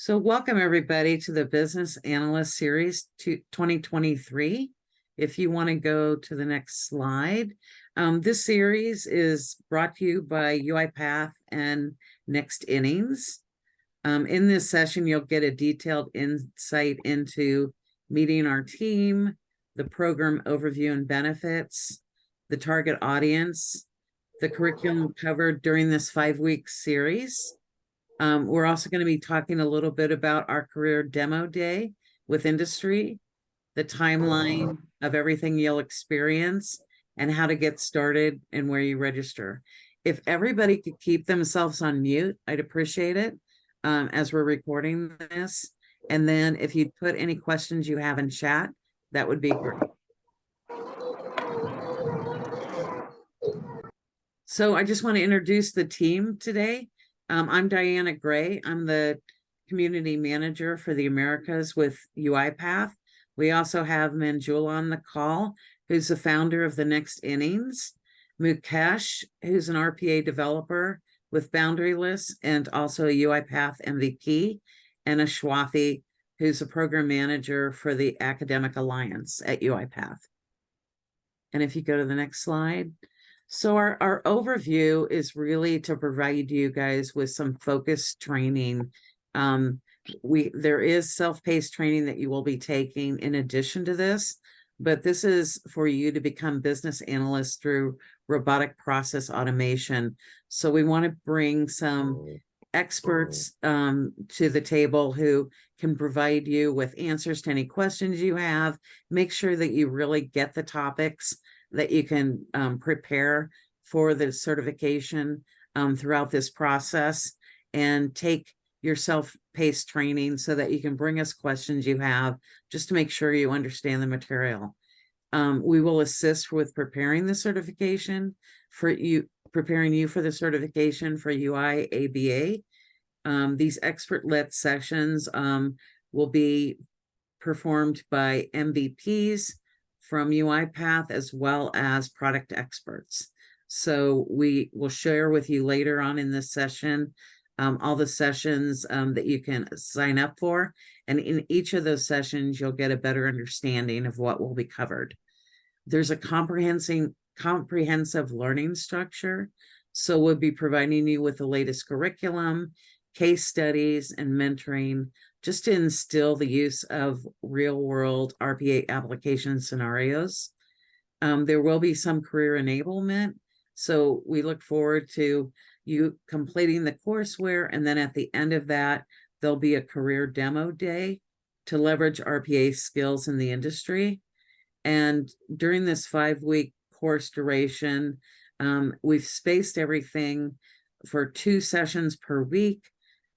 So welcome everybody to the Business Analyst Series 2023. If you want to go to the next slide, this series is brought to you by UiPath and Next Innings. In this session, you'll get a detailed insight into meeting our team, the program overview and benefits, the target audience, the curriculum covered during this 5-week series. We're also going to be talking a little bit about our career demo day with industry, the timeline of everything you'll experience, and how to get started and where you register. If everybody could keep themselves on mute, I'd appreciate it as we're recording this. And then if you'd put any questions you have in chat, that would be great. So I just want to introduce the team today. I'm Diana Gray. I'm the community manager for the Americas with UiPath. We also have Manjula on the call, who's the founder of the Next Innings, Mukesh, who's an RPA developer with Boundaryless and also a UiPath MVP, and Ashwathi, who's a program manager for the Academic Alliance at UiPath. And if you go to the next slide. So our overview is really to provide you guys with some focused training. There is self-paced training that you will be taking in addition to this, but this is for you to become business analysts through robotic process automation. So we want to bring some experts to the table who can provide you with answers to any questions you have. Make sure that you really get the topics that you can prepare for the certification throughout this process, and take your self-paced training so that you can bring us questions you have just to make sure you understand the material. We will assist with preparing the certification for you, preparing you for the certification for UI ABA. These expert-led sessions will be performed by MVPs from UiPath as well as product experts. So we will share with you later on in this session all the sessions that you can sign up for. And in each of those sessions, you'll get a better understanding of what will be covered. There's a comprehensive learning structure. So we'll be providing you with the latest curriculum, case studies, and mentoring, just to instill the use of real-world RPA application scenarios. There will be some career enablement. So we look forward to you completing the courseware, and then at the end of that, there'll be a career demo day to leverage RPA skills in the industry. And during this 5-week course duration, we've spaced everything for 2 sessions per week,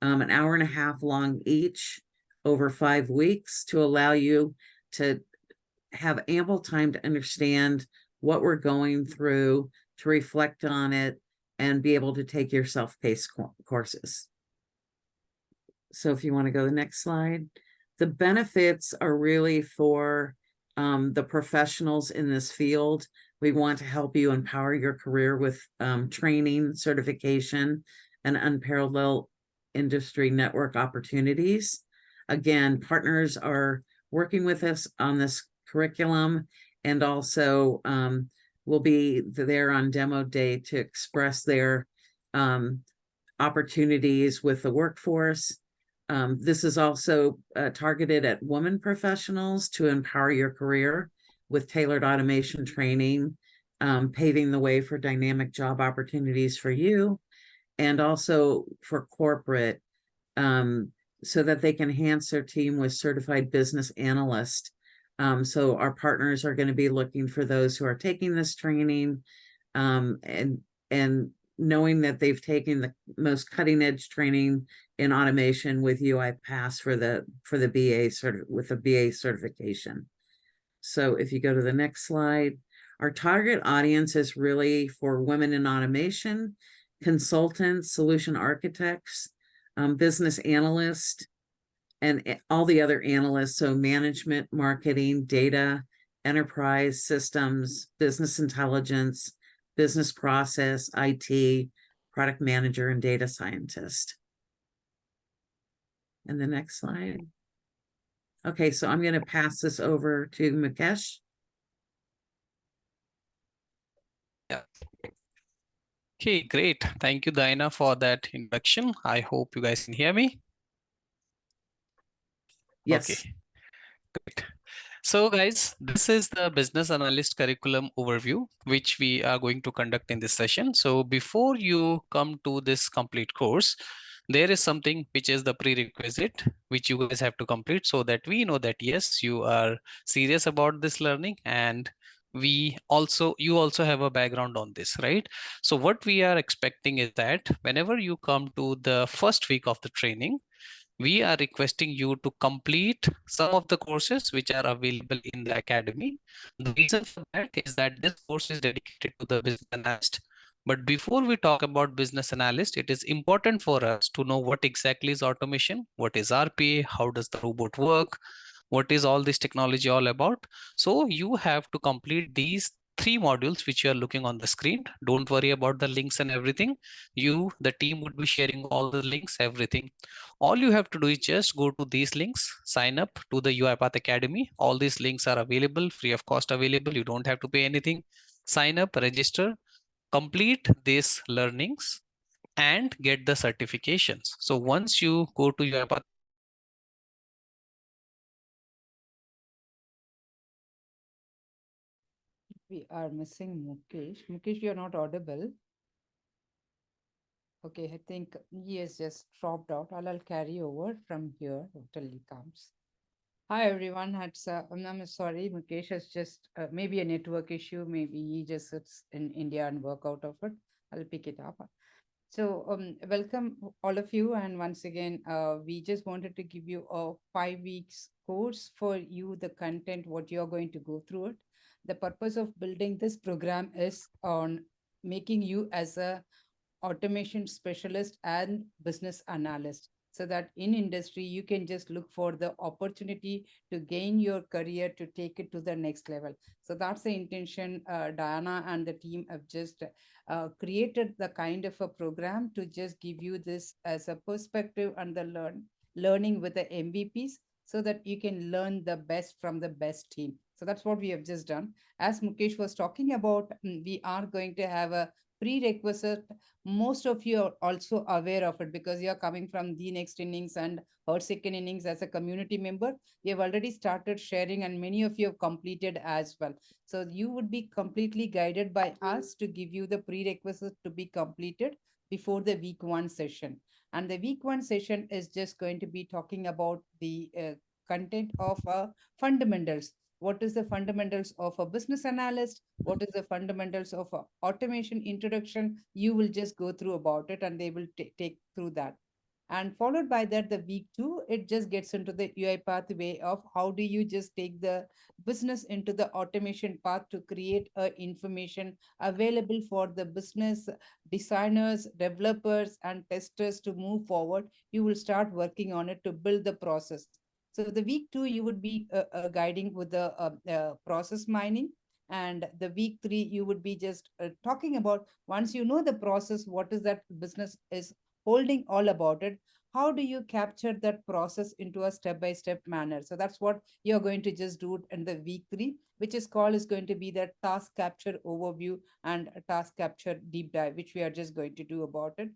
an hour and a half long each over 5 weeks, to allow you to have ample time to understand what we're going through, to reflect on it, and be able to take your self-paced courses. So if you want to go to the next slide, the benefits are really for the professionals in this field. We want to help you empower your career with training, certification, and unparalleled industry network opportunities. Again, partners are working with us on this curriculum, and also will be there on demo day to express their opportunities with the workforce. This is also targeted at women professionals to empower your career with tailored automation training, paving the way for dynamic job opportunities for you, and also for corporate, so that they can enhance their team with certified business analysts. So our partners are going to be looking for those who are taking this training, and knowing that they've taken the most cutting edge training in automation with UiPath for the BA with the BA certification. So if you go to the next slide, our target audience is really for women in automation, consultants, solution architects, business analysts, and all the other analysts. So management, marketing, data, enterprise systems, business intelligence, business process, IT, product manager, and data scientist. And the next slide. Okay, so I'm going to pass this over to Mukesh. Yeah. Okay, great. Thank you, Diana, for that introduction. I hope you guys can hear me. Okay, Yes. great. So guys, this is the business analyst curriculum overview, which we are going to conduct in this session. So before you come to this complete course, there is something which is the prerequisite, which you guys have to complete so that we know that yes, you are serious about this learning, and you also have a background on this, right? So what we are expecting is that whenever you come to the first week of the training, we are requesting you to complete some of the courses which are available in the academy. The reason for that is that this course is dedicated to the business analyst. But before we talk about business analyst, it is important for us to know what exactly is automation, what is RPA, how does the robot work, what is all this technology all about. So you have to complete these three modules which you are looking on the screen. Don't worry about the links and everything. The team would be sharing all the links, everything. All you have to do is just go to these links, sign up to the UiPath Academy. All these links are available, free of cost available. You don't have to pay anything. Sign up, register, complete these learnings, and get the certifications. So once you go to UiPath, We are missing Mukesh. Mukesh, you're not audible. Okay, I think he has just dropped out. I'll carry over from here until he comes. Hi everyone. I'm sorry, Mukesh has just maybe a network issue. Maybe he just sits in India and work out of it. I'll pick it up. So, welcome all of you. And once again, we just wanted to give you a 5 weeks course for you, the content, what you're going to go through it. The purpose of building this program is on making you as a automation specialist and business analyst, so that in industry you can just look for the opportunity to gain your career to take it to the next level. So that's the intention. Diana and the team have just created the kind of a program to just give you this as a perspective and the learning with the MVPs, so that you can learn the best from the best team. So that's what we have just done. As Mukesh was talking about, we are going to have a prerequisite. Most of you are also aware of it because you are coming from the Next Innings and her second innings as a community member. We have already started sharing, and many of you have completed as well. So you would be completely guided by us to give you the prerequisite to be completed before the week 1 session. And the week 1 session is just going to be talking about the content of fundamentals. What is the fundamentals of a business analyst? What is the fundamentals of automation introduction? You will just go through about it, and they will take through that. And followed by that, the week 2, it just gets into the UiPath way of how do you just take the business into the automation path to create information available for the business designers, developers, and testers to move forward. You will start working on it to build the process. So the week 2, you would be guiding with the process mining. And the week 3, you would be just talking about, once you know the process, what is that business is holding all about it, how do you capture that process into a step-by-step manner? So that's what you're going to just do in the week 3, which is going to be the task capture overview and a task capture deep dive, which we are just going to do about it.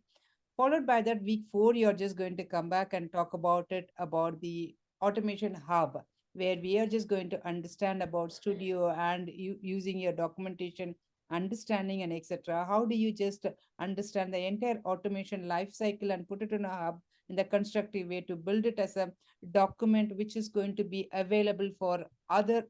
Followed by that, week 4, you're just going to come back and talk about it, about the automation hub, where we are just going to understand about studio and using your documentation, understanding and etc. How do you just understand the entire automation life cycle and put it in a hub in the constructive way to build it as a document which is going to be available for other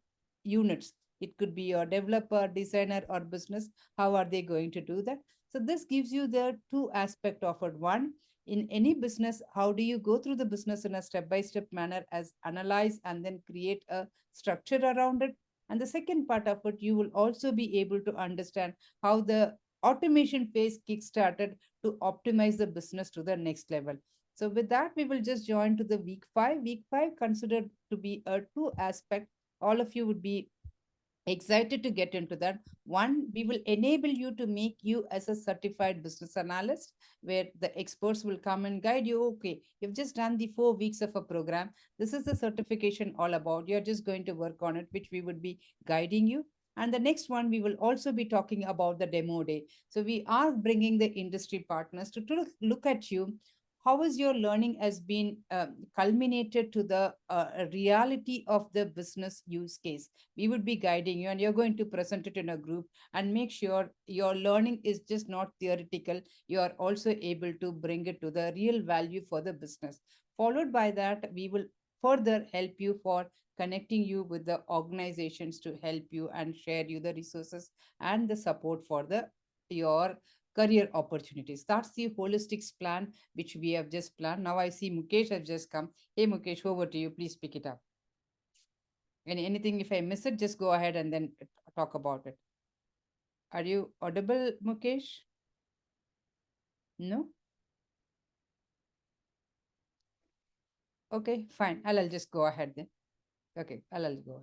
units. It could be your developer, designer, or business. How are they going to do that? So this gives you the two aspect of it. One, in any business, how do you go through the business in a step-by-step manner, as analyze and then create a structure around it. And the second part of it, you will also be able to understand how the automation phase kickstarted to optimize the business to the next level. So with that, we will just join to the week 5. Week 5 considered to be a two aspect. All of you would be Excited to get into that. One, we will enable you to make you as a certified business analyst, where the experts will come and guide you. Okay, you've just done the 4 weeks of a program. This is the certification all about. You're just going to work on it, which we would be guiding you. And the next one, we will also be talking about the demo day. So we are bringing the industry partners to look at you. How is your learning has been culminated to the reality of the business use case? We would be guiding you, and you're going to present it in a group and make sure your learning is just not theoretical. You are also able to bring it to the real value for the business. Followed by that, we will further help you for connecting you with the organizations to help you and share you the resources and the support for the your career opportunities. That's the holistic plan which we have just planned. Now I see Mukesh has just come. Hey Mukesh, over to you. Please pick it up. Anything, if I miss it, just go ahead and then talk about it. Are you audible, Mukesh? No? Okay, fine. I'll just go ahead then. Okay, I'll go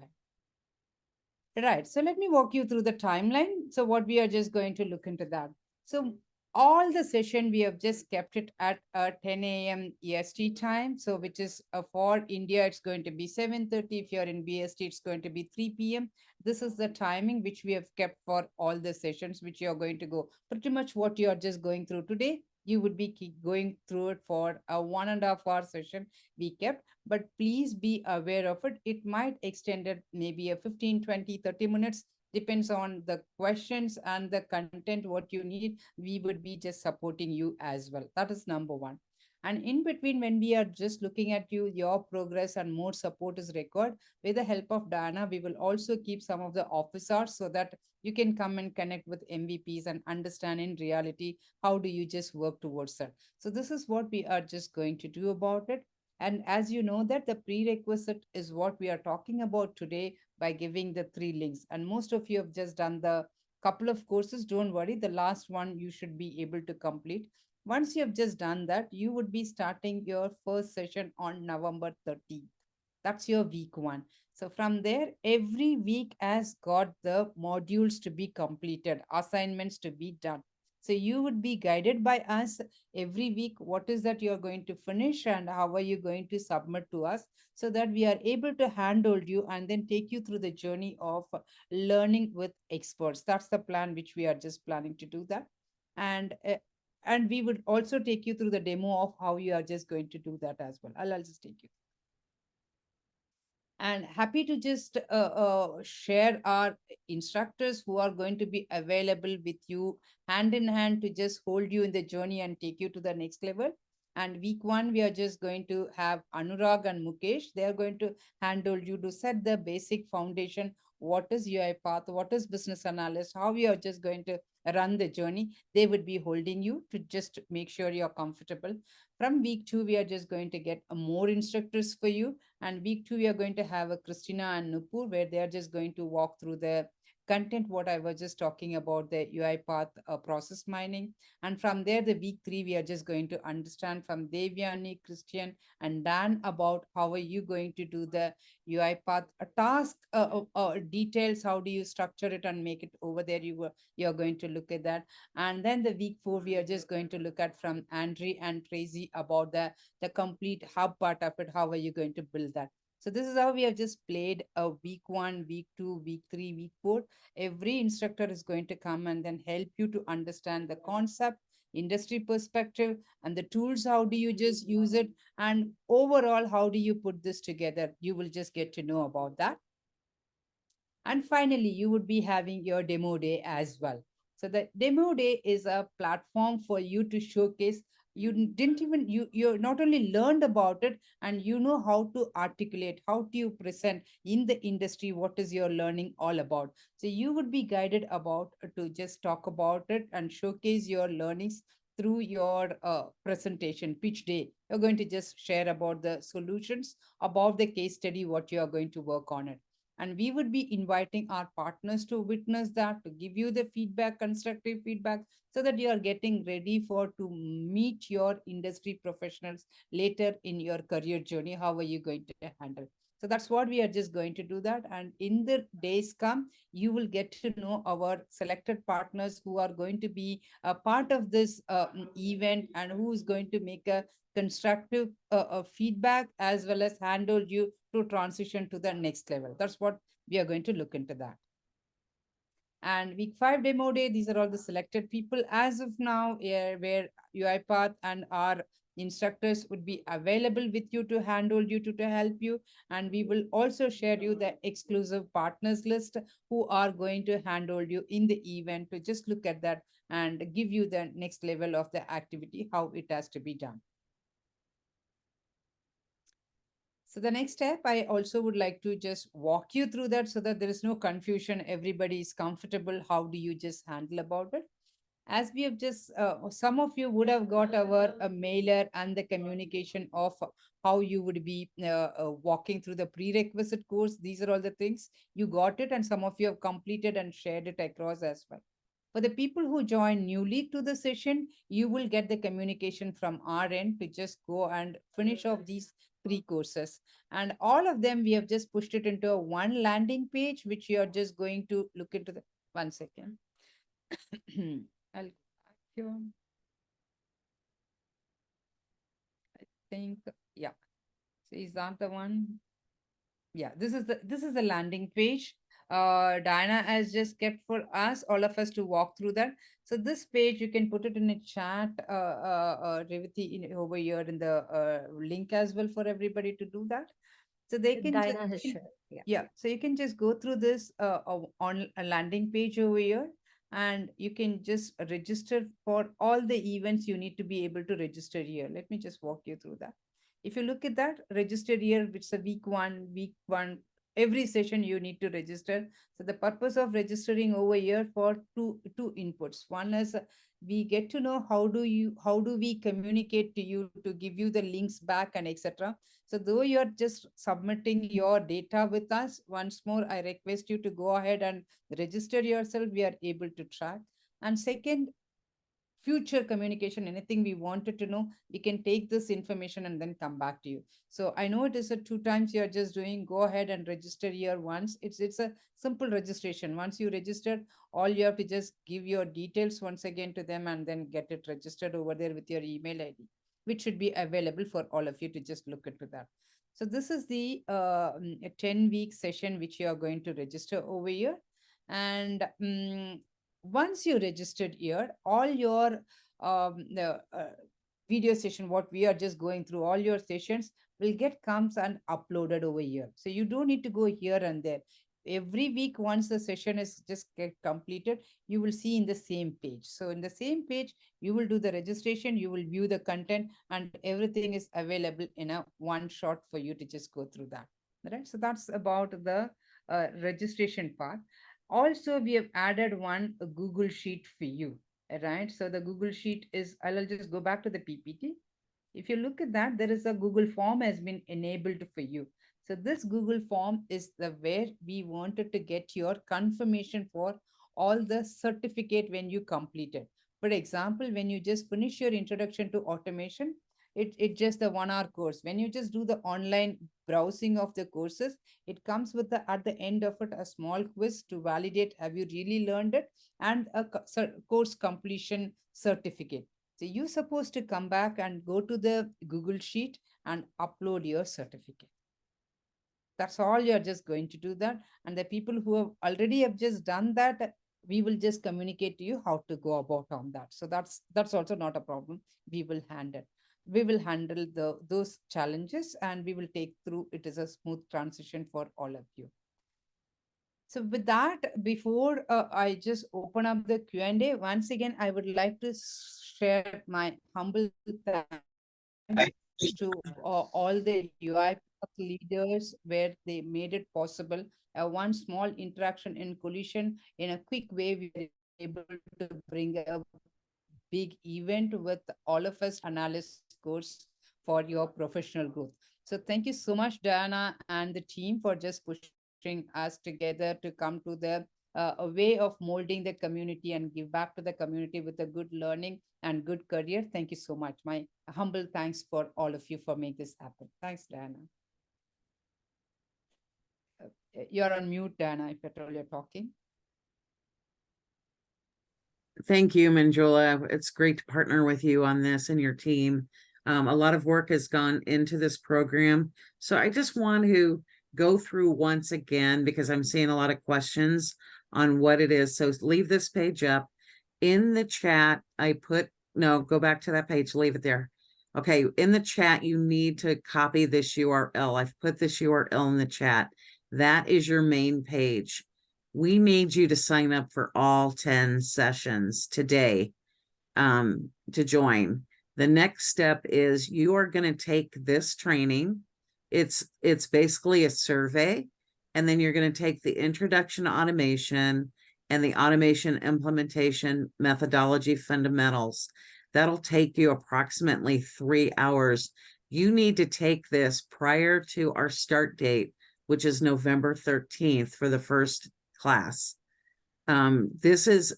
ahead. Right. So let me walk you through the timeline. So what we are just going to look into that. So all the session we have just kept it at 10 a.m. EST time. So which is for India, it's going to be 7:30. If you're in BST, it's going to be 3 p.m. This is the timing which we have kept for all the sessions which you're going to go. Pretty much what you're just going through today, you would be keep going through it for a 1.5 hour session we kept, but please be aware of it. It might extend it maybe a 15, 20, 30 minutes, depends on the questions and the content, what you need. We would be just supporting you as well. That is number one. And in between, when we are just looking at you, your progress and more support is required. With the help of Diana, we will also keep some of the office hours so that you can come and connect with MVPs and understand in reality how do you just work towards that. So this is what we are just going to do about it. And as you know that the prerequisite is what we are talking about today by giving the 3 links. And most of you have just done the couple of courses. Don't worry, the last one you should be able to complete. Once you have just done that, you would be starting your first session on November 13th. That's your week one. So from there, every week has got the modules to be completed, assignments to be done. So you would be guided by us every week. What is that you're going to finish and how are you going to submit to us, so that we are able to handhold you and then take you through the journey of learning with experts. That's the plan which we are just planning to do that. And we would also take you through the demo of how you are just going to do that as well. I'll just take you. And happy to just share our instructors who are going to be available with you hand in hand to just hold you in the journey and take you to the next level. And week one, we are just going to have Anurag and Mukesh. They are going to handle you to set the basic foundation. What is UiPath? What is business analyst? How we are just going to run the journey. They would be holding you to just make sure you're comfortable. From week two, we are just going to get more instructors for you. And week two, we are going to have a Christina and Nupur, where they are just going to walk through the content, what I was just talking about, the UiPath process mining. And from there, the week three, we are just going to understand from Devyani, Christian, and Dan about how are you going to do the UiPath task details. How do you structure it and make it over there? You're going to look at that. And then the week four, we are just going to look at from Andre and Tracy about the complete hub part of it. How are you going to build that? So this is how we have just played a week one, week two, week three, week four. Every instructor is going to come and then help you to understand the concept, industry perspective, and the tools. How do you just use it? And overall, how do you put this together? You will just get to know about that. And finally, you would be having your demo day as well. So the demo day is a platform for you to showcase. You didn't even, you not only learned about it, and you know how to articulate, how do you present in the industry, what is your learning all about. So you would be guided about to just talk about it and showcase your learnings through your presentation pitch day. You're going to just share about the solutions, about the case study, what you are going to work on it. And we would be inviting our partners to witness that, to give you the feedback, constructive feedback, so that you are getting ready for to meet your industry professionals later in your career journey. How are you going to handle? So that's what we are just going to do that. And in the days come, you will get to know our selected partners who are going to be a part of this event, and who is going to make a constructive feedback, as well as handle you to transition to the next level. That's what we are going to look into that. And week 5 demo day, these are all the selected people as of now, where UiPath and our instructors would be available with you to handle you, to help you. And we will also share you the exclusive partners list who are going to handle you in the event, to just look at that and give you the next level of the activity, how it has to be done. So the next step, I also would like to just walk you through that so that there is no confusion. Everybody is comfortable. How do you just handle about it? As we have just, some of you would have got our mailer and the communication of how you would be walking through the prerequisite course. These are all the things you got it, and some of you have completed and shared it across as well. For the people who join newly to the session, you will get the communication from our end to just go and finish off these 3 courses. And all of them, we have just pushed it into a one landing page, which you are just going to look into the, 1 second. I'll here. I think, yeah. So is that the one? Yeah, this is the landing page. Diana has just kept for us, all of us, to walk through that. So this page, you can put it in a chat, Revati, over here in the link as well, for everybody to do that. So they can just, Diana has shared. Yeah. yeah, so you can just go through this on a landing page over here, and you can just register for all the events you need to be able to register here. Let me just walk you through that. If you look at that, register here, it's a week one, every session you need to register. So the purpose of registering over here for two inputs. One is we get to know how do we communicate to you to give you the links back and etc. So though you're just submitting your data with us, once more, I request you to go ahead and register yourself. We are able to track. And second, future communication, anything we wanted to know, we can take this information and then come back to you. So I know it is a 2 times you're just doing. Go ahead and register here once. It's a simple registration. Once you register, all you have to just give your details once again to them, and then get it registered over there with your email ID, which should be available for all of you to just look into that. So this is the 10-week session which you are going to register over here. And once you registered here, all your the video session, what we are just going through, all your sessions will get comes and uploaded over here. So you don't need to go here and there. Every week, once the session is just get completed, you will see in the same page. So in the same page, you will do the registration, you will view the content, and everything is available in a one shot for you to just go through that. Right. So that's about the registration part. Also, we have added one Google Sheet for you, right? So the Google Sheet is, I'll just go back to the PPT. If you look at that, there is a Google form has been enabled for you. So this Google form is the where we wanted to get your confirmation for all the certificate when you complete it. For example, when you just finish your introduction to automation, it just the 1 hour course. When you just do the online browsing of the courses, it comes with the at the end of it a small quiz to validate have you really learned it, and a course completion certificate. So you're supposed to come back and go to the Google Sheet and upload your certificate. That's all you're just going to do that. And the people who have already have just done that, we will just communicate to you how to go about on that. So that's also not a problem. We will handle. We will handle those challenges, and we will take through it as a smooth transition for all of you. So with that, before I just open up the Q&A, once again, I would like to share my humble thanks to all the UI leaders where they made it possible. One small interaction in collision in a quick way, we were able to bring a big event with all of us analyst course for your professional growth. So thank you so much, Diana and the team, for just pushing us together to come to the a way of molding the community and give back to the community with a good learning and good career. Thank you so much. My humble thanks for all of you for making this happen. Thanks, Diana. You're on mute, Dana, if at all you're talking. Thank you, Manjula. It's great to partner with you on this and your team. A lot of work has gone into this program. So I just want to go through once again, because I'm seeing a lot of questions on what it is. So leave this page up. In the chat, I put, no, go back to that page, leave it there. Okay, in the chat, you need to copy this URL. I've put this URL in the chat. That is your main page. We need you to sign up for all 10 sessions today to join. The next step is you are going to take this training. It's basically a survey, and then you're going to take the introduction to automation and the automation implementation methodology fundamentals. That'll take you approximately 3 hours. You need to take this prior to our start date, which is November 13th for the first class. And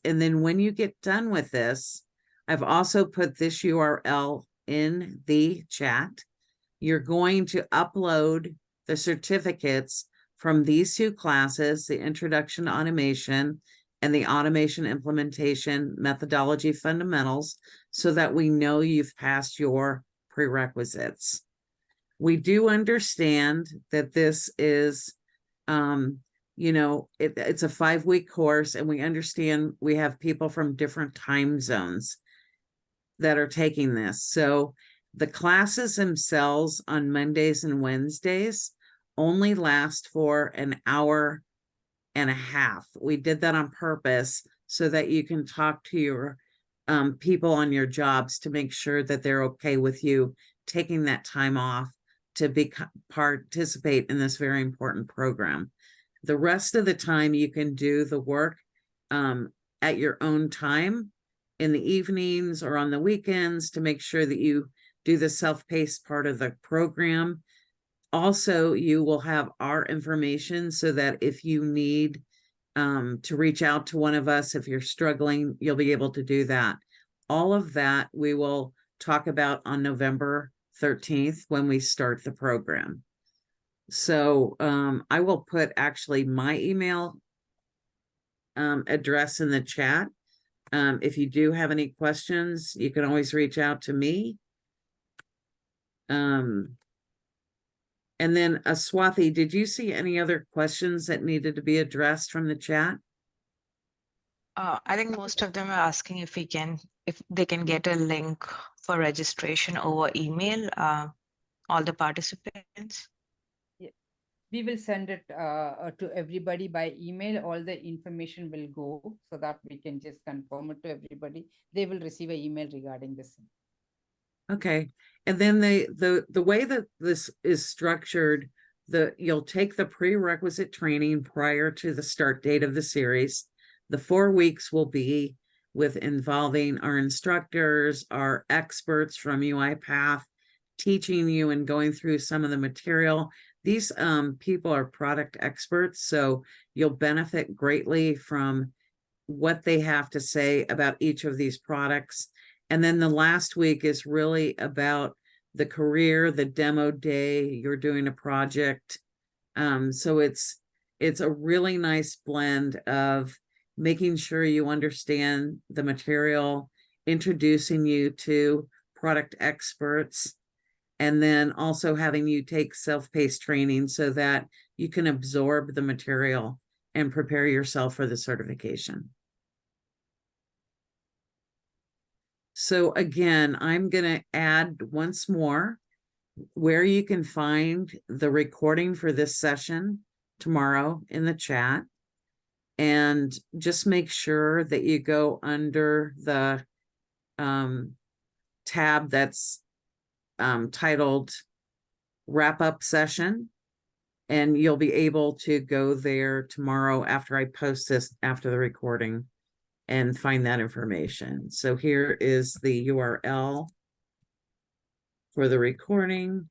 then when you get done with this, I've also put this URL in the chat. You're going to upload the certificates from these 2 classes, the Introduction to Automation and the Automation Implementation Methodology Fundamentals, so that we know you've passed your prerequisites. We do understand that this is, it's a 5-week course, and we understand we have people from different time zones that are taking this. So the classes themselves on Mondays and Wednesdays only last for an hour and a half. We did that on purpose so that you can talk to your people on your jobs to make sure that they're okay with you taking that time off to participate in this very important program. The rest of the time you can do the work at your own time in the evenings or on the weekends to make sure that you do the self-paced part of the program. Also, you will have our information so that if you need to reach out to one of us, if you're struggling, you'll be able to do that. All of that we will talk about on November 13th when we start the program. So I will put actually my email address in the chat. If you do have any questions, you can always reach out to me. And then Swathi, did you see any other questions that needed to be addressed from the chat? I think most of them are asking if they can get a link for registration over email, all the participants. We will send it to everybody by email. All the information will go so that we can just confirm it to everybody. They will receive an email regarding this. Okay. And then the way that this is structured, you'll take the prerequisite training prior to the start date of the series. The 4 weeks will be involving our instructors, our experts from UiPath, teaching you and going through some of the material. These people are product experts, so you'll benefit greatly from what they have to say about each of these products. And then the last week is really about the career, the demo day, you're doing a project. So it's a really nice blend of making sure you understand the material, introducing you to product experts, and then also having you take self-paced training so that you can absorb the material and prepare yourself for the certification. So again, I'm going to add once more where you can find the recording for this session tomorrow in the chat. And just make sure that you go under the tab that's titled Wrap Up Session. And you'll be able to go there tomorrow after I post this after the recording and find that information. So here is the URL for the recording.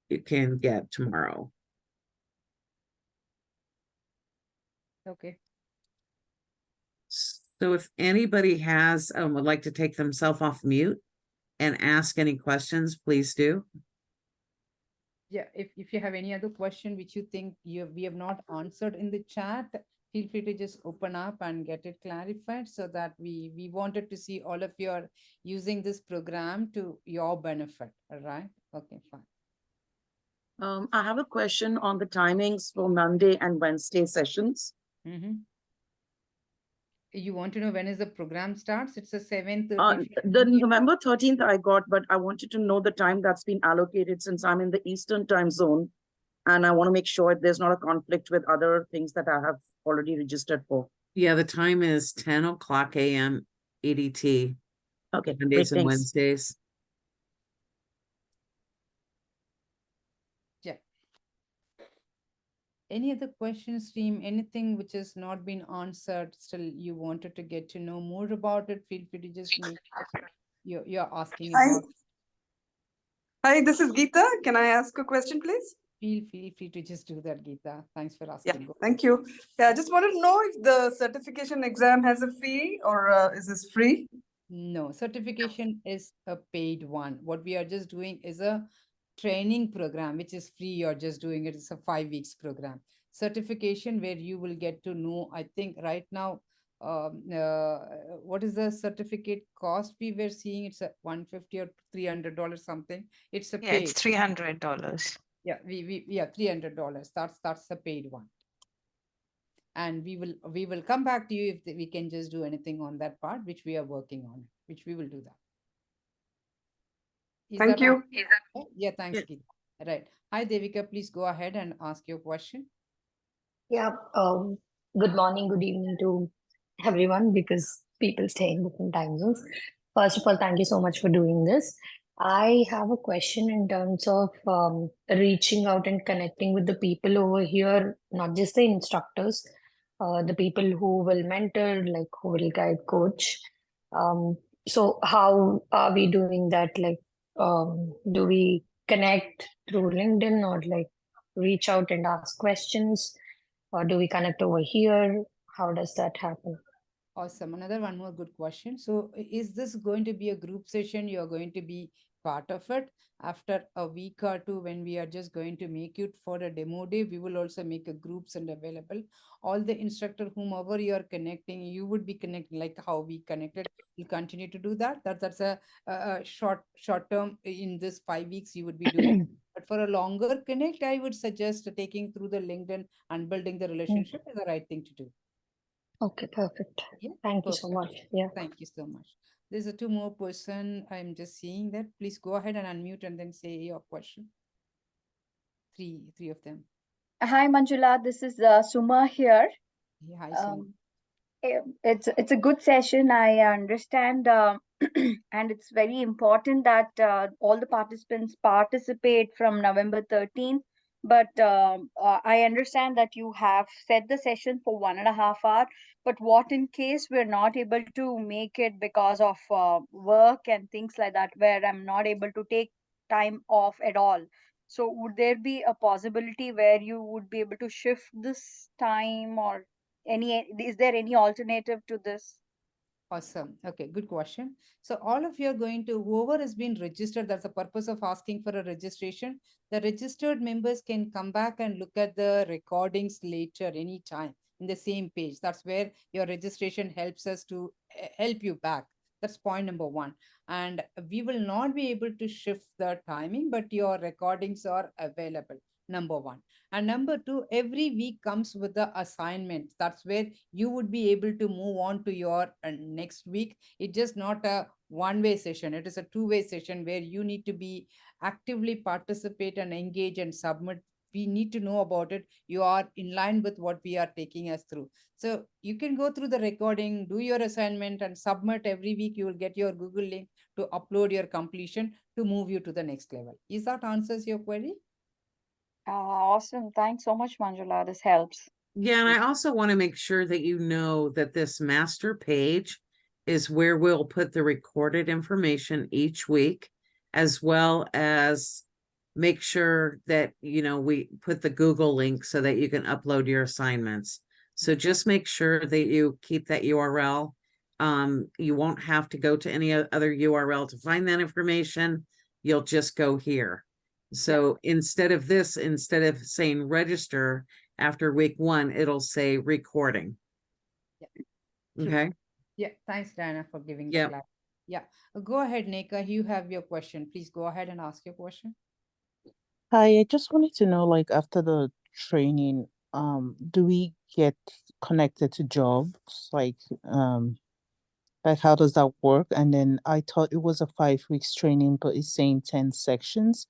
You can get tomorrow. Okay. So if anybody would like to take themselves off mute and ask any questions, please do. Yeah, if you have any other question which you think we have not answered in the chat, feel free to just open up and get it clarified, so that we wanted to see all of you are using this program to your benefit. All right. Okay, fine. I have a question on the timings for Monday and Wednesday sessions. You want to know when is the program starts? It's a 7:30. The November 13th I got, but I wanted to know the time that's been allocated, since I'm in the Eastern time zone, and I want to make sure there's not a conflict with other things that I have already registered for. Yeah, the time is 10 o'clock a.m. EDT, Okay, Mondays great, and thanks. Wednesdays. Yeah. Any other questions, team? Anything which has not been answered, still you wanted to get to know more about it, feel free to just make you're asking about. Hi, this is Geeta. Can I ask a question, please? Feel free to just do that, Geeta. Thanks for Yeah, asking. Go thank you. Yeah, I just wanted to know if the certification exam has a fee, or is this free? No, certification is a paid one. What we are just doing is a training program, which is free. You're just doing it. It's a 5 weeks program. Certification where you will get to know, I think right now, what is the certificate cost we were seeing? It's a $150 or $300 something. It's a Yeah, paid. it's $300. Yeah, yeah, $300. That's the paid one. And we will come back to you if we can just do anything on that part, which we are working on, which we will do that. Thank you. Yeah, thanks, Geeta. Right. Hi, Devika, please go ahead and ask your question. Yeah, good morning, good evening to everyone, because people stay in different time zones. First of all, thank you so much for doing this. I have a question in terms of reaching out and connecting with the people over here, not just the instructors, the people who will mentor, like who will guide, coach. So how are we doing that? Like, do we connect through LinkedIn, or like reach out and ask questions? Or do we connect over here? How does that happen? Awesome. Another one more good question. So is this going to be a group session? You're going to be part of it. After a week or two, when we are just going to make it for a demo day, we will also make a groups and available. All the instructor, whomever you are connecting, you would be connecting like how we connected. You continue to do that. That's a short term in this 5 weeks you would be doing. But for a longer connect, I would suggest taking through the LinkedIn and building the relationship is the right thing to do. Okay, perfect. Yeah, Thank you so much. Yeah. thank you so much. There's a two more person. I'm just seeing that. Please go ahead and unmute and then say your question. Three of them. Hi, Manjula. This is Suma here. Yeah, hi, Suma. It's a good session. I understand, and it's very important that all the participants participate from November 13th. But I understand that you have set the session for 1.5 hours. But what in case we're not able to make it because of work and things like that, where I'm not able to take time off at all? So would there be a possibility where you would be able to shift this time, or is there any alternative to this? Awesome. Okay, good question. So all of you are going to, whoever has been registered, that's the purpose of asking for a registration. The registered members can come back and look at the recordings later anytime in the same page. That's where your registration helps us to help you back. That's point number one. And we will not be able to shift the timing, but your recordings are available. Number one. And number two, every week comes with the assignments. That's where you would be able to move on to your next week. It's just not a one-way session. It is a two-way session where you need to be actively participate and engage and submit. We need to know about it. You are in line with what we are taking us through. So you can go through the recording, do your assignment and submit every week. You will get your Google link to upload your completion to move you to the next level. Is that answers your query? Awesome. Thanks so much, Manjula. This helps. Yeah, and I also want to make sure that you know that this master page is where we'll put the recorded information each week, as well as make sure that, you know, we put the Google link so that you can upload your assignments. So just make sure that you keep that URL. You won't have to go to any other URL to find that information. You'll just go here. So instead of this, instead of saying register after week 1, it'll say recording. True. Okay. Yeah, thanks, Diana, for giving the Yep. clarity. Yeah, go ahead, Nika. You have your question. Please go ahead and ask your question. Hi, I just wanted to know, like, after the training, do we get connected to jobs? Like how does that work? And then I thought it was a 5 weeks training, but it's saying 10 sections.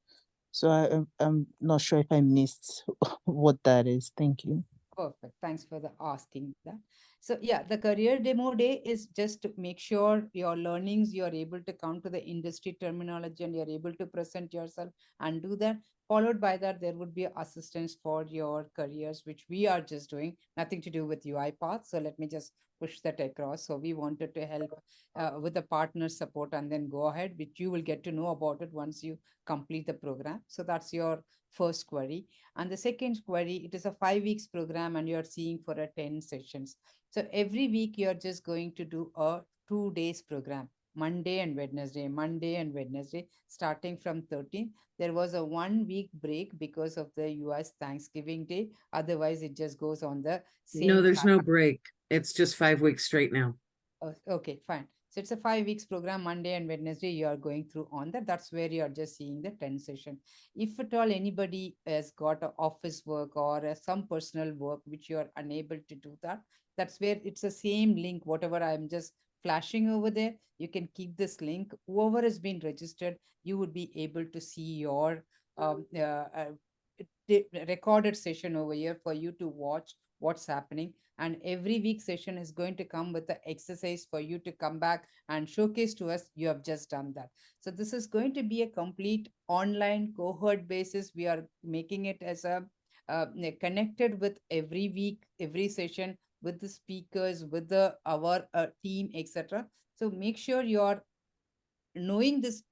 So I'm not sure if I missed what that is. Thank you. Perfect. Thanks for the asking that. So yeah, the career demo day is just to make sure your learnings, you're able to come to the industry terminology and you're able to present yourself and do that. Followed by that, there would be assistance for your careers, which we are just doing, nothing to do with UiPath. So let me just push that across. So we wanted to help with the partner support and then go ahead, which you will get to know about it once you complete the program. So that's your first query. And the second query, it is a 5 weeks program and you're seeing for a 10 sessions. So every week you're just going to do a 2 days program, Monday and Wednesday, starting from 13th. There was a 1 week break because of the US Thanksgiving Day. Otherwise, it just goes on the same. No, there's no break. It's just 5 weeks straight now. Oh, okay, fine. So it's a 5 weeks program, Monday and Wednesday, you are going through on that. That's where you are just seeing the 10 session. If at all anybody has got a office work or some personal work, which you are unable to do that, that's where it's the same link, whatever I'm just flashing over there, you can keep this link. Whoever has been registered, you would be able to see your recorded session over here for you to watch what's happening. And every week session is going to come with the exercise for you to come back and showcase to us you have just done that. So this is going to be a complete online cohort basis. We are making it as a connected with every week, every session, with the speakers, with the our team, etc. So make sure you're knowing this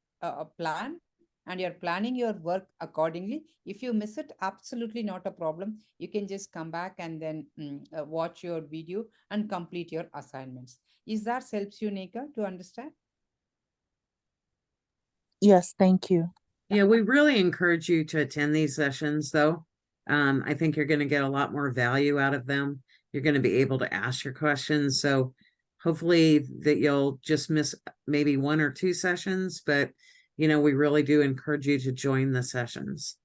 plan and you're planning your work accordingly. If you miss it, absolutely not a problem. You can just come back and then watch your video and complete your assignments. Is that helps you, Nika, to understand? Yes, thank you. Yeah, we really encourage you to attend these sessions, though. I think you're going to get a lot more value out of them. You're going to be able to ask your questions. So hopefully that you'll just miss maybe 1 or 2 sessions, but we really do encourage you to join the sessions.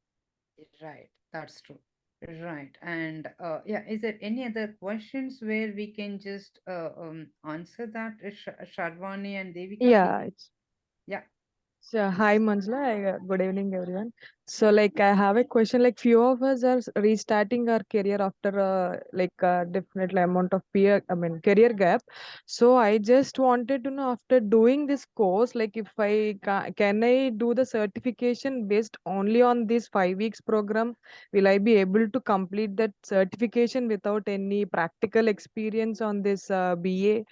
Right, that's true. Right. And yeah, is there any other questions where we can just answer that? Sharwani and Devika? Yeah, it's Yeah. so hi Manjula, good evening everyone. So like I have a question, like few of us are restarting our career after like a definitely amount of career gap. So I just wanted to know, after doing this course, like if can I do the certification based only on this 5 weeks program? Will I be able to complete that certification without any practical experience on this BA?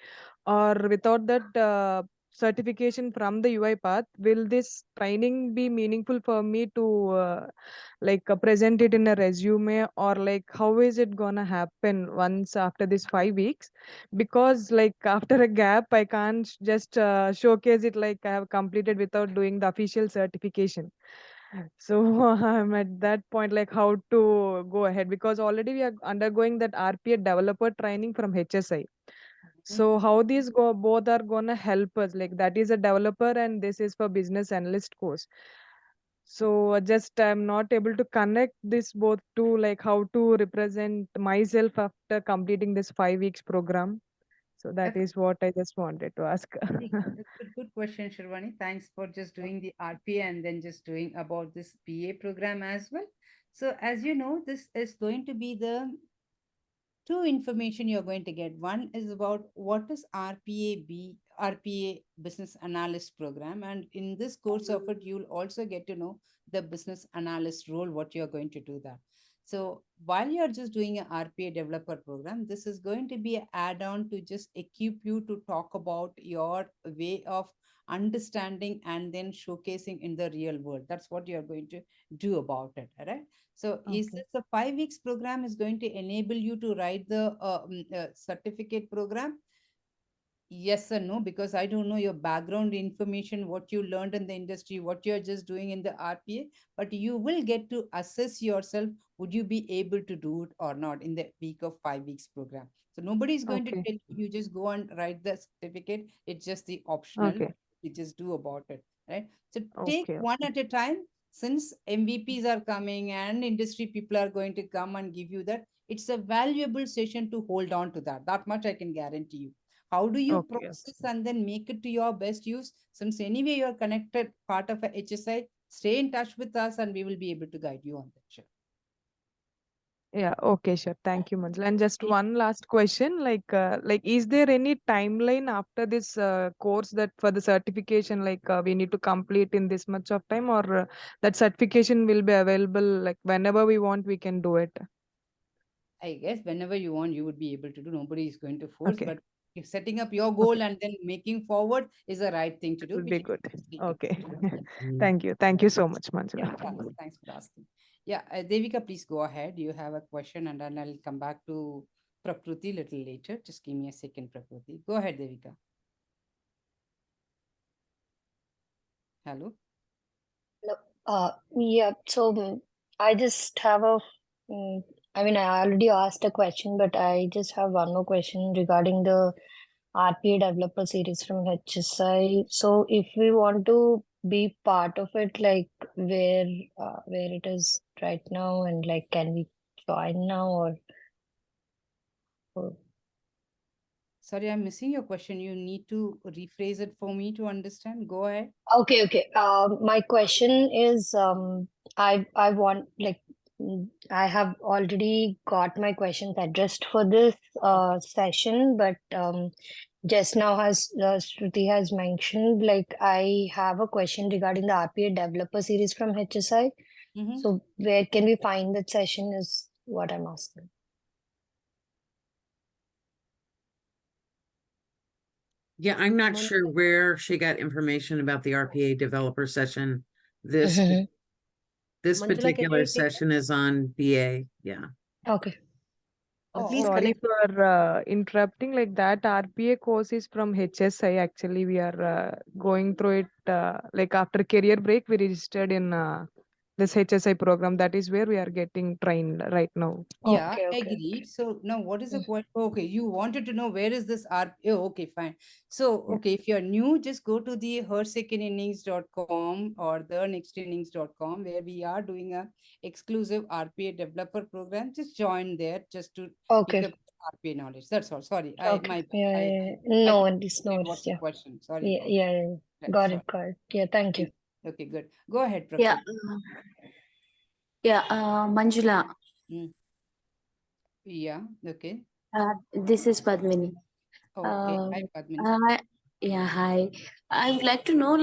Or without that certification from the UiPath, will this training be meaningful for me to present it in a resume, or like how is it gonna happen once after this 5 weeks? Because like after a gap, I can't just showcase it like I have completed without doing the official certification. So I'm at that point, like how to go ahead, because already we are undergoing that RPA developer training from HSI. So how these go both are gonna help us, like that is a developer and this is for business analyst course. So just I'm not able to connect this both to like how to represent myself after completing this 5 weeks program. So that is what I just wanted to ask. Good question, Shirvani. Thanks for just doing the RPA and then just doing about this PA program as well. So as you know, this is going to be the two information you're going to get. One is about what is RPA Business Analyst Program. And in this course of it, you'll also get to know the business analyst role, what you're going to do that. So while you're just doing an RPA developer program, this is going to be an add-on to just equip you to talk about your way of understanding and then showcasing in the real world. That's what you're going to do about it. All right. So is Okay. this the 5 weeks program is going to enable you to write the certificate program? Yes or no, because I don't know your background information, what you learned in the industry, what you're just doing in the RPA, but you will get to assess yourself, would you be able to do it or not in the week of 5 weeks program. So nobody is going to Okay. tell you, you just go and write the certificate. It's just the optional. Okay. You just do about it, right? So take Okay. one at a time. Since MVPs are coming and industry people are going to come and give you that, it's a valuable session to hold on to that. That much I can guarantee you. How do you Okay. process and then make it to your best use? Since anyway you're connected part of a HSI, stay in touch with us and we will be able to guide you on that. Sure. Yeah, okay, sure. Thank you, Manjula. And just one last question, like, is there any timeline after this course that for the certification, we need to complete in this much of time, or that certification will be available, like, whenever we want, we can do it? I guess whenever you want, you would be able to do. Nobody is going to force, Okay, but if setting up your okay, goal and then making forward is the right thing to it do. will We be should good. just take it Okay. forward. Mm. Thank you so much, Yeah, Manjula. thanks for asking. Yeah, Devika, please go ahead. You have a question, and then I'll come back to Prakruti little later. Just give me a second, Prakruti. Go ahead, Devika. Hello. No, yeah, so I just have I mean, I already asked a question, but I just have one more question regarding the RPA developer series from HSI. So if we want to be part of it, like where it is right now, and like can we join now or Sorry, I'm missing your question. You need to rephrase it for me to understand. Go ahead. Okay. My question is, I want like I have already got my questions addressed for this Okay. session, but just now as Shruti has mentioned, like I have a question regarding the RPA developer series from HSI. Mm-hmm. So where can we find that session is what I'm asking. Yeah, I'm not Mon- sure where she got information about the RPA developer session. This Mhm. this Manjula, can particular you take session is on BA. Yeah. that? Okay. Oh, Please okay. Sorry connect. for interrupting. Like that RPA course is from HSI. Actually, we are going through it. Like after career break, we registered in this HSI program. That is where we are getting trained right now. Yeah, Okay. agreed. So now what is the Mm. question? Okay, you wanted to know where is this RP? Oh, okay, fine. So, Yeah. okay, if you're new, just go to the hersecondinnings.com or the nextinnings.com where we are doing a exclusive RPA developer program. Just join there just to pick Okay. up RPA knowledge. That's all. Sorry, Okay. my bad. Yeah. I No couldn't worries. No understand worries. what's the Yeah. question. Sorry Yeah. about Yeah. that. Got Sorry. it. Got it. Yeah. Thank you. Okay, good. Go ahead, Yeah, Prakriti. Manjula, Mm. Yeah, okay. this is Padmini. Okay. Uh, Hi, Padmini. yeah, hi. I would like to know,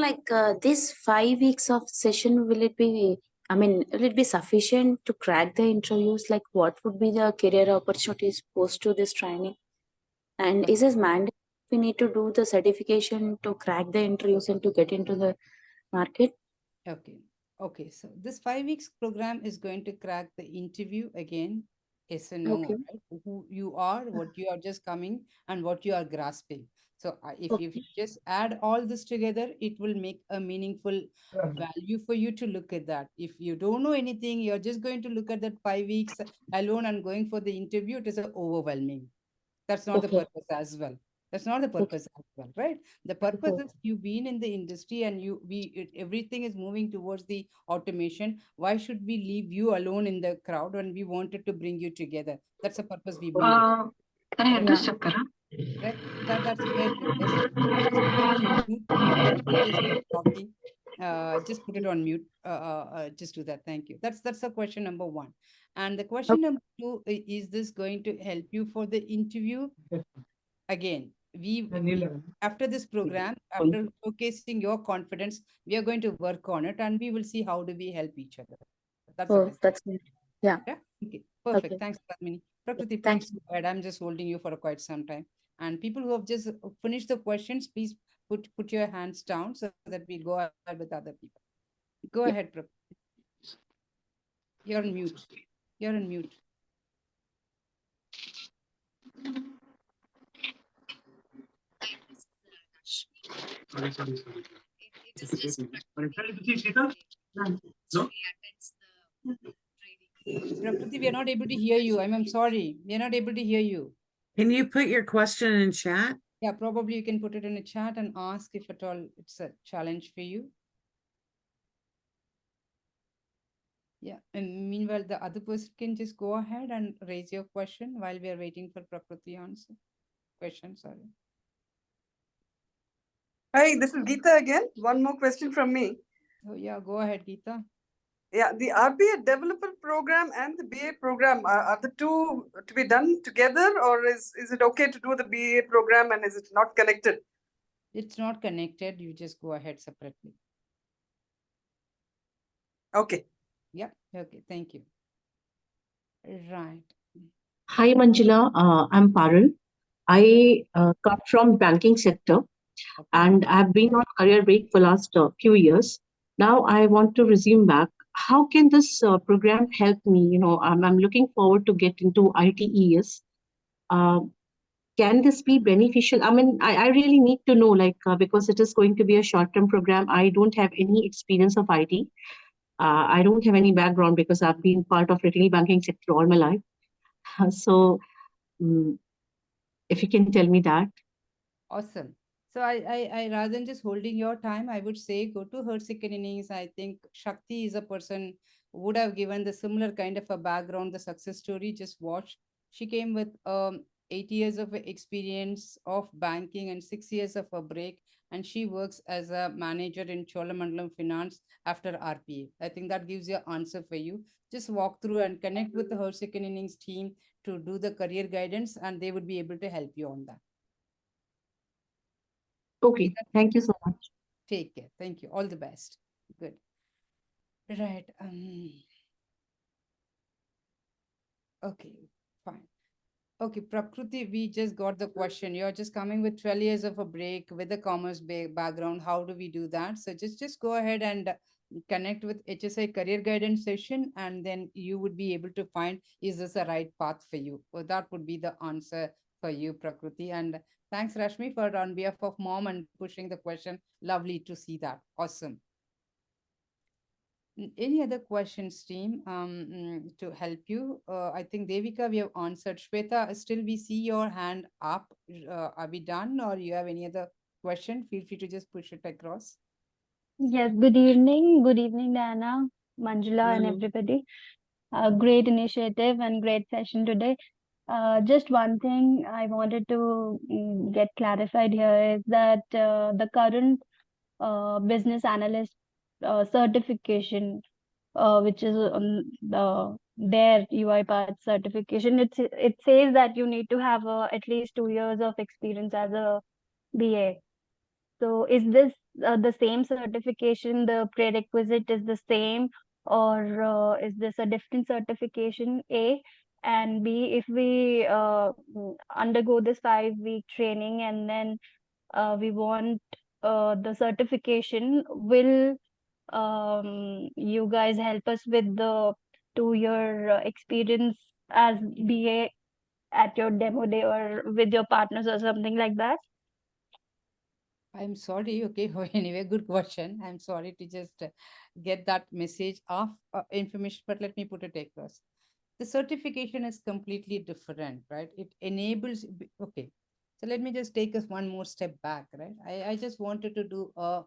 this 5 weeks of session, will it be sufficient to crack the interviews? Like, what would be the career opportunities post to this training? And is this mandate we need to do the certification to crack the interviews and to get into the market? Okay. Okay. So this 5 weeks program is going to crack the interview again. Yes and no, Okay. right? Who you are, what you are just coming, and what you are grasping. So if you Okay. just add all this together, it will make a meaningful value for you to look at that. If you don't know anything, you're just going to look at that 5 weeks alone and going for the interview, it is overwhelming. That's not the Okay. purpose as well. That's not the Okay. purpose as well, right? The purpose Okay. is you've been in the industry and everything is moving towards the automation. Why should we leave you alone in the crowd when we wanted to bring you together? That's the purpose we made it. Can I Correct? address your Kara? Correct? That's where it is. Just put it on mute. Prakruti is not talking. Just put it on mute. Just do that. Thank you. That's the question number one. And the question number two, is this going to help you for the interview? Again, we after this program, after showcasing your confidence, we are going to work on it and we will see how do we help each other. That's the Oh, best. that's good. Yeah. Yeah. Okay. Perfect. Okay. Thanks, Padmini. Prakriti, Thank please you. go ahead. I'm just holding you for quite some time. And people who have just finished the questions, please put your hands down so that we go ahead with other people. Go Yeah. ahead, Prakriti. You're on mute. You're on mute. Prakriti, we are not able to hear you. I'm sorry. We are not able to hear you. Can you put your question in chat? Yeah, probably you can put it in a chat and ask if at all it's a challenge for you. Yeah, and meanwhile, the other person can just go ahead and raise your question while we are waiting for Prakriti answer. Question, sorry. Hi, this is Geeta again. One more question from me. Oh yeah, go ahead, Geeta. Yeah, the RPA developer program and the BA program, are the two to be done together, or is it okay to do the BA program and is it not connected? It's not connected. You just go ahead separately. Okay. Yeah, okay, thank you. Right. Hi, Manjula. I'm Parul. I come from banking sector and I've been on career break for last few years. Now I want to resume back. How can this program help me? I'm looking forward to get into ITES. Uh, can this be beneficial? I mean, I really need to know, because it is going to be a short-term program. I don't have any experience of IT. I don't have any background because I've been part of retail banking sector all my life. So, if you can tell me that. Awesome. So I rather than just holding your time, I would say go to her second innings. I think Shakti is a person who would have given the similar kind of a background, the success story. Just watch. She came with 8 years of experience of banking and 6 years of a break, and she works as a manager in Cholamandalam Finance after RPA. I think that gives you an answer for you. Just walk through and connect with the her second innings team to do the career guidance, and they would be able to help you on that. Okay, thank you so much. Take care. Thank you. All the best. Good. Right. Okay, fine. Okay, Prakriti, we just got the question. You're just coming with 12 years of a break with a commerce background. How do we do that? So just go ahead and connect with HSI career guidance session, and then you would be able to find, is this a right path for you? So that would be the answer for you, Prakriti. And thanks, Rashmi, for on behalf of mom and pushing the question. Lovely to see that. Awesome. Any other questions, team, to help you? I think Devika, we have answered. Shweta, still we see your hand up. Are we done, or you have any other question? Feel free to just push it across. Yes, good evening. Good evening, Diana, Manjula, and everybody. Great initiative and great session today. Just one thing I wanted to get clarified here is that the current business analyst certification, which is their UiPath certification, it says that you need to have at least 2 years of experience as a BA. So is this the same certification? The prerequisite is the same, or is this a different certification? A, and B, if we undergo this 5-week training and then we want the certification, will you guys help us with the 2-year experience as BA at your demo day or with your partners or something like that? I'm sorry. Okay. Anyway, good question. I'm sorry to just get that message of information, but let me put it across. The certification is completely different, right? It enables, okay. So let me just take us one more step back, right? I just wanted to do a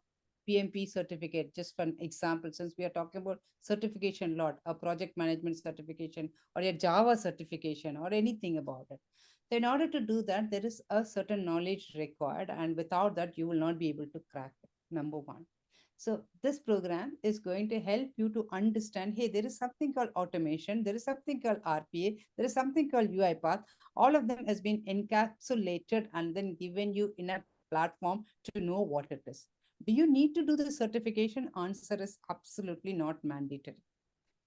PMP certificate, just for an example, since we are talking about certification lot, a project management certification or a Java certification or anything about it. So in order to do that, there is a certain knowledge required, and without that, you will not be able to crack it, number one. So this program is going to help you to understand, hey, there is something called automation, there is something called RPA, there is something called UiPath. All of them has been encapsulated and then given you in a platform to know what it is. Do you need to do the certification? Answer is absolutely not mandatory.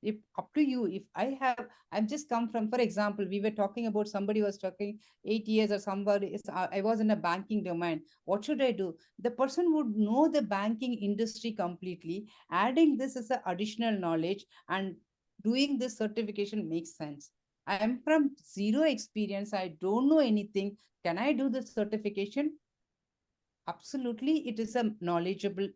If up to you, if I've just come from, for example, we were talking about somebody was talking 8 years or somebody is, I was in a banking domain. What should I do? The person would know the banking industry completely. Adding this as an additional knowledge and doing this certification makes sense. I am from zero experience. I don't know anything. Can I do the certification? Absolutely, it is a knowledgeable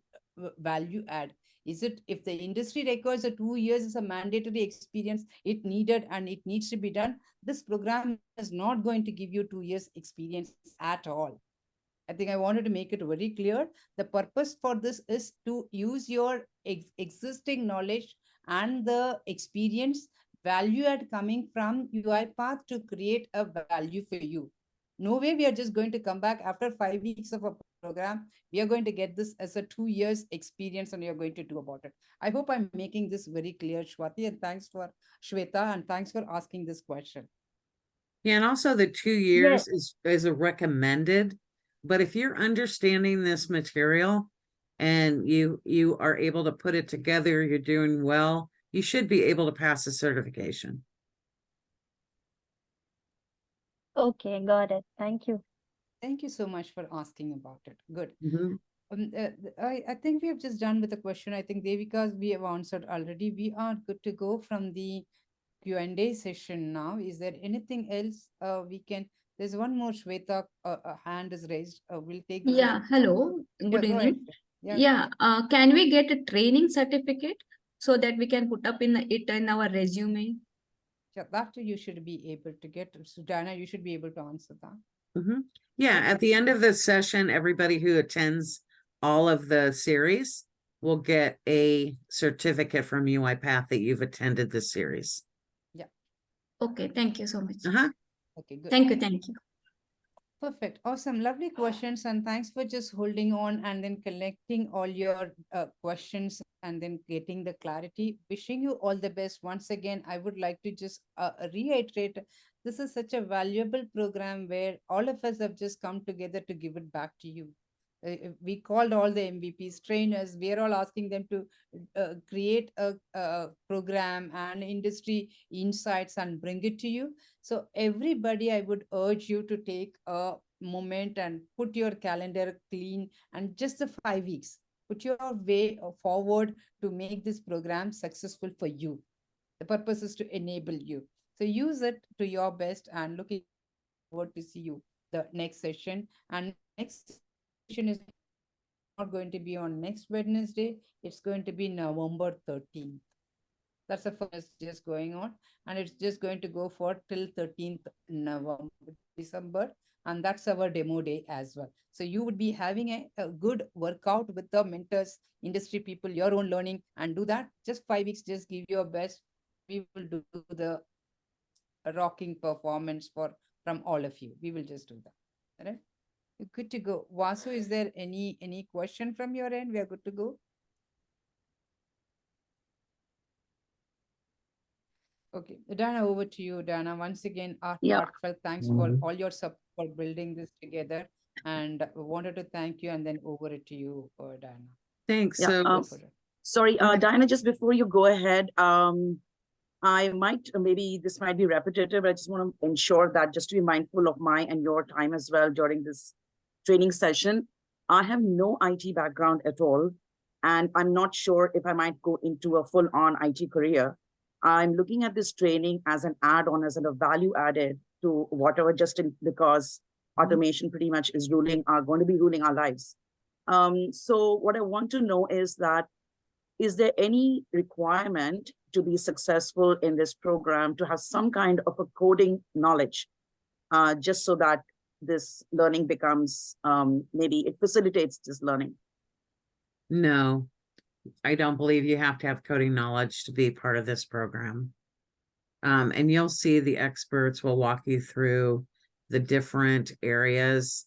value add. Is it, if the industry requires a 2 years as a mandatory experience, it needed and it needs to be done, this program is not going to give you 2 years experience at all. I think I wanted to make it very clear. The purpose for this is to use your existing knowledge and the experience value add coming from UiPath to create a value for you. No way we are just going to come back after 5 weeks of a program. We are going to get this as a 2 years experience and you're going to do about it. I hope I'm making this very clear, Shwati, and thanks for Shweta, and thanks for asking this question. Yeah, and also the 2 years is a recommended, but if you're understanding this material and you are able to put it together, you're doing well, you should be able to pass the certification. Okay, got it. Thank you. Thank you so much for asking about it. Good. Mhm. I think we have just done with the question. I think Devika, we have answered already. We are good to go from the Q&A session now. Is there anything else we can? There's one more Shweta hand is raised. We'll take this. Yeah, hello, Yeah, good go ahead. evening. Yeah. Yeah, can we get a training certificate so that we can put up it in our resume? Yeah, that you should be able to get. So Diana, you should be able to answer that. Mhm. Yeah, at the end of the session, everybody who attends all of the series will get a certificate from UiPath that you've attended the series. Yeah. Okay, thank you so much. Okay, good. Thank you. Perfect. Awesome. Lovely questions. And thanks for just holding on and then collecting all your questions and then getting the clarity. Wishing you all the best. Once again, I would like to just reiterate, this is such a valuable program where all of us have just come together to give it back to you. We called all the MVPs trainers. We are all asking them to create a program and industry insights and bring it to you. So everybody, I would urge you to take a moment and put your calendar clean and just the 5 weeks. Put your way forward to make this program successful for you. The purpose is to enable you. So use it to your best and looking forward to see you the next session. And next session is not going to be on next Wednesday. It's going to be November 13th. That's the first just going on, and it's just going to go for till 13th December, and that's our demo day as well. So you would be having a good workout with the mentors, industry people, your own learning, and do that. Just 5 weeks, just give your best. We will do the rocking performance from all of you. We will just do that. All right? Good to go. Vasu, is there any question from your end? We are good to go. Okay, Dana, over to you, Dana. Once again, heartfelt thanks for all your support for building this together, and wanted to thank you, and then over it to you, Dana. Thanks. Yeah, So, sorry, Diana, just before you go ahead, I might, maybe this might be repetitive, but I just want to ensure that just to be mindful of my and your time as well during this training session. I have no IT background at all, and I'm not sure if I might go into a full-on IT career. I'm looking at this training as an add-on, as a value added to whatever, because automation pretty much is going to be ruling our lives. So what I want to know is that, is there any requirement to be successful in this program to have some kind of a coding knowledge, just so that this learning becomes, maybe it facilitates this learning? no, I don't believe you have to have coding knowledge to be part of this program. And you'll see the experts will walk you through the different areas.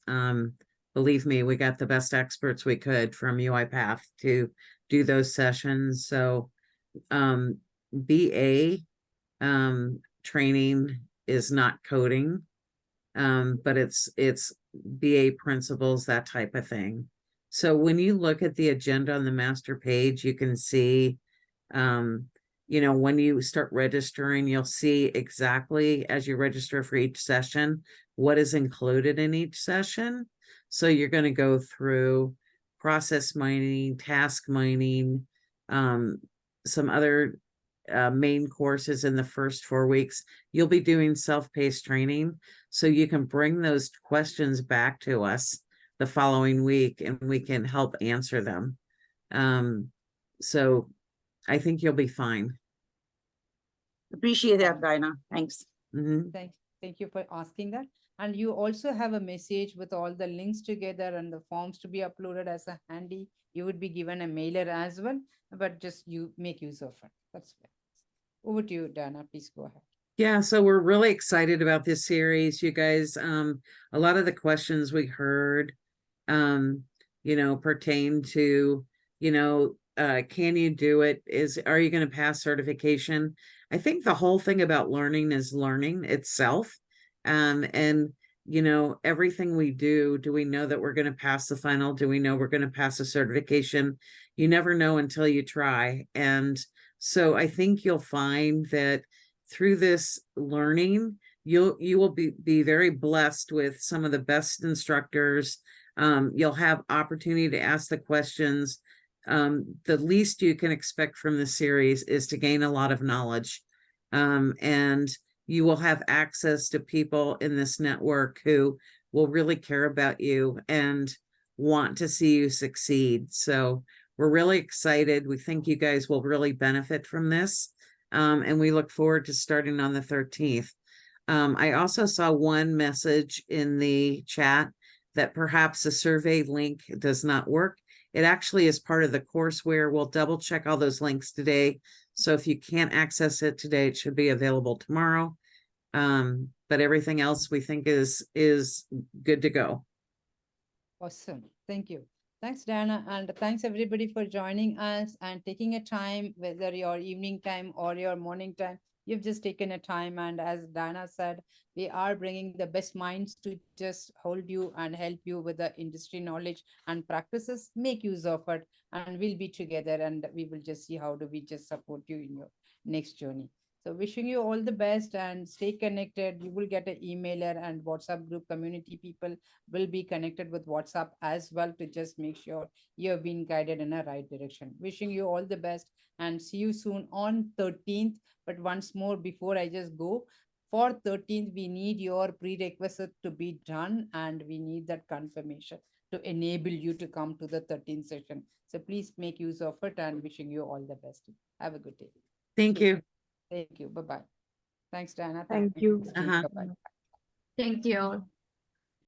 Believe me, we got the best experts we could from UiPath to do those sessions. So BA training is not coding, but it's BA principles, that type of thing. So when you look at the agenda on the master page, you can see, you know, when you start registering, you'll see exactly as you register for each session, what is included in each session. So you're going to go through process mining, task mining, some other main courses in the first 4 weeks. You'll be doing self-paced training, so you can bring those questions back to us the following week, and we can help answer them. So I think you'll be fine. Appreciate that, Diana. Thanks. Thank you for asking that. And you also have a message with all the links together and the forms to be uploaded as a handy. You would be given a mailer as well, but just you make use of it. That's fair. Over to you, Diana. Please go ahead. Yeah, so we're really excited about this series, you guys. A lot of the questions we heard, you know, pertain to, you know, can you do it? Are you going to pass certification? I think the whole thing about learning is learning itself. And, you know, everything we do we know that we're going to pass the final? Do we know we're going to pass a certification? You never know until you try. And so I think you'll find that through this learning, you will be very blessed with some of the best instructors. You'll have opportunity to ask the questions. The least you can expect from the series is to gain a lot of knowledge. And you will have access to people in this network who will really care about you and want to see you succeed. So we're really excited. We think you guys will really benefit from this. And we look forward to starting on the 13th. I also saw one message in the chat that perhaps the survey link does not work. It actually is part of the courseware. We'll double check all those links today. So if you can't access it today, it should be available tomorrow. But everything else we think is good to go. Awesome. Thank you. Thanks, Diana. And thanks everybody for joining us and taking a time, whether your evening time or your morning time. You've just taken a time. And as Diana said, we are bringing the best minds to just hold you and help you with the industry knowledge and practices. Make use of it, and we'll be together and we will just see how do we just support you in your next journey. So wishing you all the best and stay connected. You will get an emailer and WhatsApp group community people will be connected with WhatsApp as well to just make sure you're being guided in a right direction. Wishing you all the best and see you soon on 13th. But once more, before I just go, for 13th, we need your prerequisite to be done and we need that confirmation to enable you to come to the 13th session. So please make use of it and wishing you all the best. Have a good day. Thank you. Thank you. Bye-bye. Thanks, Diana. Thank you. Bye-bye. Thank you all.